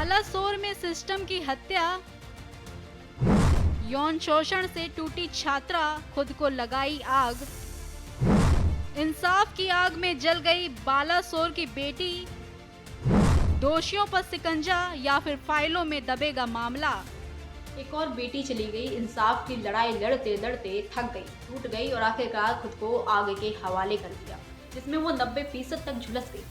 बालासोर में सिस्टम की हत्या, यौन शोषण से टूटी छात्रा, खुद को लगाई आग। इंसाफ की आग में जल गई बालासोर की बेटी, दोषियों पर सिकंजा या फिर फाइलों में दबेगा मामला। एक और बेटी चली गई, इंसाफ की लड़ाई लड़ते लड़ते थक गई, टूट गई और आखिरकार खुद को आग के हवाले कर दिया, जिसमें वो 90% तक झुलस गई।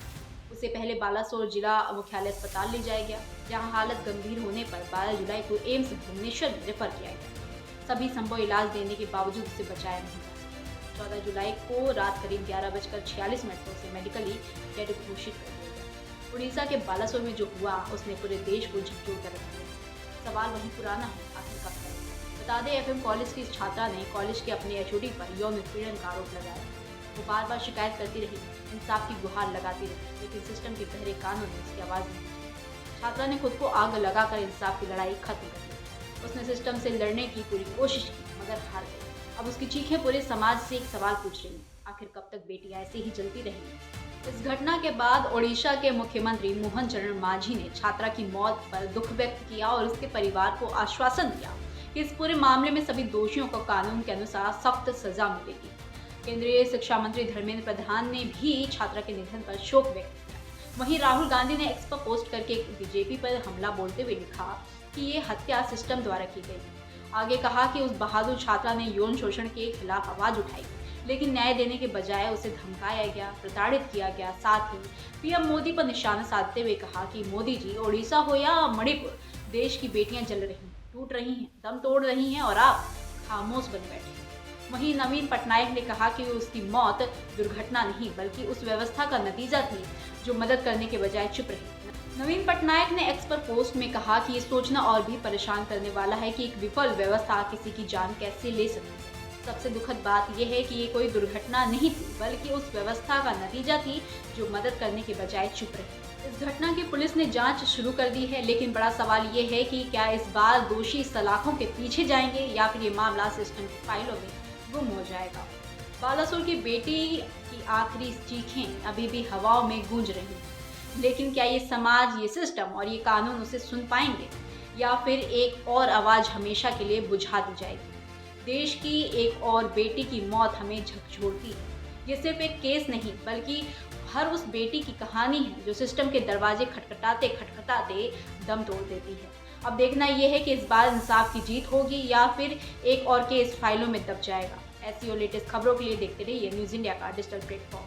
उससे पहले बालासोर जिला मुख्यालय अस्पताल ले जाया गया, जहां हालत गंभीर होने पर 12 जुलाई को एम्स भुवनेश्वर में रेफर किया गया। सभी संभव इलाज देने के बावजूद उसे बचाया नहीं जा सका। 14 जुलाई को रात करीब 11:46 पर उसे मेडिकली डेड घोषित कर दिया गया। उड़ीसा के बालासोर में जो हुआ उसने पूरे देश को झकझोर कर रख दिया। सवाल वही पुराना है, आखिर कब तक? बता दें, एफएम कॉलेज की छात्रा ने कॉलेज के अपने एचओडी पर यौन उत्पीड़न का आरोप लगाया। वो बार बार शिकायत करती रही, इंसाफ की गुहार लगाती रही, लेकिन सिस्टम के गहरे कानों ने उसकी आवाज़ नहीं सुनी। छात्रा ने खुद को आग लगाकर इंसाफ की लड़ाई खत्म कर दी। उसने सिस्टम से लड़ने की पूरी कोशिश की, मगर हार गई। अब उसकी चीखें पूरे समाज से एक सवाल पूछ रही हैं, आखिर कब तक बेटियां ऐसे ही जलती रहेंगी? इस घटना के बाद ओडिशा के मुख्यमंत्री मोहन चरण मांझी ने छात्रा की मौत पर दुख व्यक्त किया और उसके परिवार को आश्वासन दिया कि इस पूरे मामले में सभी दोषियों को कानून के अनुसार सख्त सजा मिलेगी। केंद्रीय शिक्षा मंत्री धर्मेंद्र प्रधान ने भी छात्रा के निधन पर शोक व्यक्त किया। वहीं राहुल गांधी ने एक्स पर पोस्ट करके बीजेपी पर हमला बोलते हुए लिखा कि ये हत्या सिस्टम द्वारा की गई। आगे कहा कि उस बहादुर छात्रा ने यौन शोषण के खिलाफ आवाज उठाई, लेकिन न्याय देने के बजाय उसे धमकाया गया, प्रताड़ित किया गया। साथ ही पीएम मोदी पर निशाना साधते हुए कहा कि मोदी जी, ओडिशा हो या मणिपुर, देश की बेटियां जल रही हैं, टूट रही हैं, दम तोड़ रही हैं और आप खामोश बन बैठे हैं। वहीं नवीन पटनायक ने कहा कि उसकी मौत दुर्घटना नहीं बल्कि उस व्यवस्था का नतीजा थी जो मदद करने के बजाय चुप रही। नवीन पटनायक ने एक्स पर पोस्ट में कहा कि ये सोचना और भी परेशान करने वाला है कि एक विफल व्यवस्था किसी की जान कैसे ले सकती है। सबसे दुखद बात यह है कि ये कोई दुर्घटना नहीं थी बल्कि उस व्यवस्था का नतीजा थी जो मदद करने के बजाय चुप रही। इस घटना की पुलिस ने जांच शुरू कर दी है, लेकिन बड़ा सवाल ये है कि क्या इस बार दोषी सलाखों के पीछे जाएंगे या फिर ये मामला सिस्टम की फाइलों में गुम हो जाएगा। बालासोर की बेटी की आखिरी चीखें अभी भी हवाओं में गूंज रही हैं, लेकिन क्या ये समाज, ये सिस्टम और ये कानून उसे सुन पाएंगे या फिर एक और आवाज हमेशा के लिए बुझा दी जाएगी? देश की एक और बेटी की मौत हमें झकझोरती है। ये सिर्फ एक केस नहीं बल्कि हर उस बेटी की कहानी है जो सिस्टम के दरवाजे खटखटाते खटखटाते दम तोड़ देती है। अब देखना यह है कि इस बार इंसाफ की जीत होगी या फिर एक और केस फाइलों में दब जाएगा। ऐसी और लेटेस्ट खबरों के लिए देखते रहिए न्यूज़ इंडिया का डिजिटल प्लेटफॉर्म।